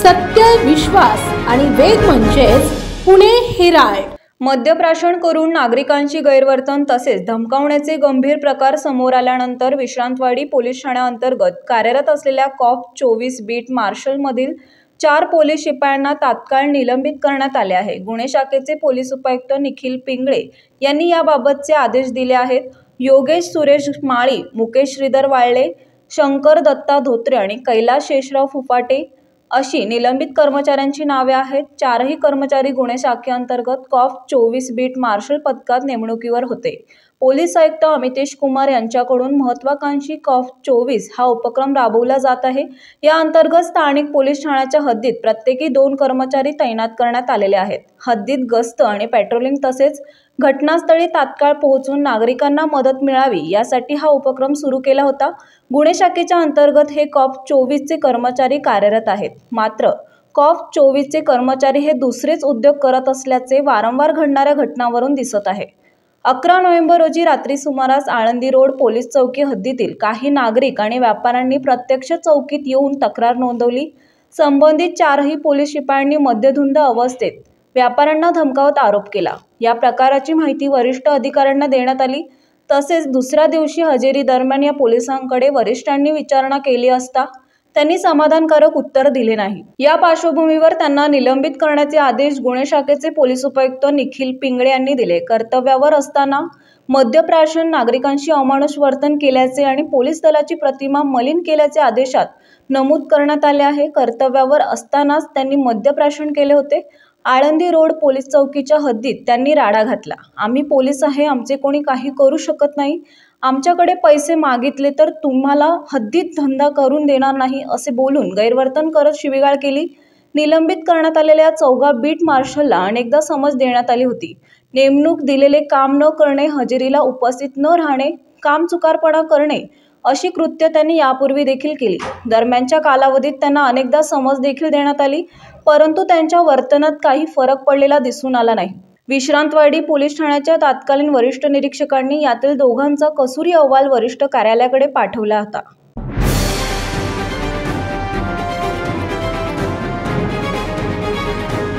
सत्य, विश्वास आणि वेग म्हणजेच पुणे हेराल्ड। मद्यप्राशन करून नागरिकांची गैरवर्तन तसेच धमकावण्याचे गंभीर प्रकार समोर आल्यानंतर विश्रांतवाडी पोलीस ठाण्याअंतर्गत कार्यरत असलेल्या कॉप 24 बीट मार्शल मधील 4 पोलीस शिपायांना तात्काळ निलंबित करण्यात आले आहे। गुन्हे शाखेचे पोलीस उपायुक्त निखिल पिंगळे यांनी याबाबतचे आदेश दिले आहेत। योगेश सुरेश माळी, मुकेश श्रीधर वाळले, शंकर दत्ता धोत्रे आणि कैलास शेषराव फुफाटे अशी निलंबित कर्मचाऱ्यांची नावे आहेत। 4ही कर्मचारी गुन्हे शाखेअंतर्गत कॉप 24 बीट मार्शल पथकात नेमणुकीवर होते। पोलीस आयुक्त अमितेश कुमार यांच्याकडून महत्त्वाकांक्षी कॉप 24 हा उपक्रम राबवला जात आहे। या अंतर्गत स्थानिक पोलीस ठाण्याच्या हद्दीत प्रत्येकी 2 कर्मचारी तैनात करण्यात आलेले आहेत। हद्दीत गस्त आणि पेट्रोलिंग तसेच घटनास्थळी तात्काळ पोहोचून नागरिकांना मदत मिळावी यासाठी हा उपक्रम सुरू केला होता। गुन्हे शाखेच्या अंतर्गत हे कॉप 24 चे कर्मचारी कार्यरत आहेत। मात्र कॉप 24 चे कर्मचारी हे दुसरेच उद्योग करत असल्याचे वारंवार घडणाऱ्या घटनांवरून दिसत आहे। 11 नोव्हेंबर रोजी रात्री सुमारास आळंदी रोड पोलीस चौकी हद्दीतील काही नागरिक आणि व्यापाऱ्यांनी प्रत्यक्ष चौकीत येऊन तक्रार नोंदवली। संबंधित 4ही पोलीस शिपायांनी मद्यधुंद अवस्थेत व्यापाऱ्यांना धमकावत आरोप केला। या प्रकाराची माहिती वरिष्ठ अधिकाऱ्यांना देण्यात आली। तसेच दुसऱ्या दिवशी हजेरी दरम्यान या पोलिसांकडे वरिष्ठांनी विचारणा केली असता त्यांनी समाधानकारक उत्तर दिले नाही। या पार्श्वभूमीवर त्यांना निलंबित करण्याचे आदेश गुन्हे शाखेचे पोलीस उपायुक्त निखिल पिंगळे यांनी दिले। कर्तव्यावर असताना मद्यप्राशन, नागरिकांशी अमानुष वर्तन केल्याचे आणि पोलीस दलाची प्रतिमा मलिन केल्याचे आदेशात नमूद करण्यात आले आहे। कर्तव्यावर असतानाच त्यांनी मद्यप्राशन केले होते। आळंदी रोड पोलीस चौकीच्या हद्दीत त्यांनी राडा घातला। आम्ही पोलीस आहे, आमचे कोणी काही करू शकत नाही, आमच्याकडे पैसे मागितले तर तुम्हाला हद्दीत धंदा करून देणार नाही असे बोलून गैरवर्तन करत शिवीगाळ केली। निलंबित करण्यात आलेल्या 4 बीट मार्शलला अनेकदा समज देण्यात आली होती। नेमणूक, दिलेले काम न करणे, हजेरीला उपस्थित न राहणे, कामचुकारपणा करणे अशी कृत्य त्यांनी यापूर्वी देखील केली। दरम्यानच्या कालावधीत त्यांना अनेकदा समज देखील देण्यात आली, परंतु त्यांच्या वर्तनात काही फरक पडलेला दिसून आला नाही। विश्रांतवाडी पोलीस ठाण्याच्या तत्कालीन वरिष्ठ निरीक्षकांनी यातील दोघांचा कसूरी अहवाल वरिष्ठ कार्यालयाकडे पाठवला होता।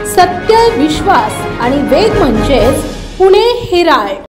सत्य, विश्वास आणि वेग म्हणजेच पुणे हेराल्ड।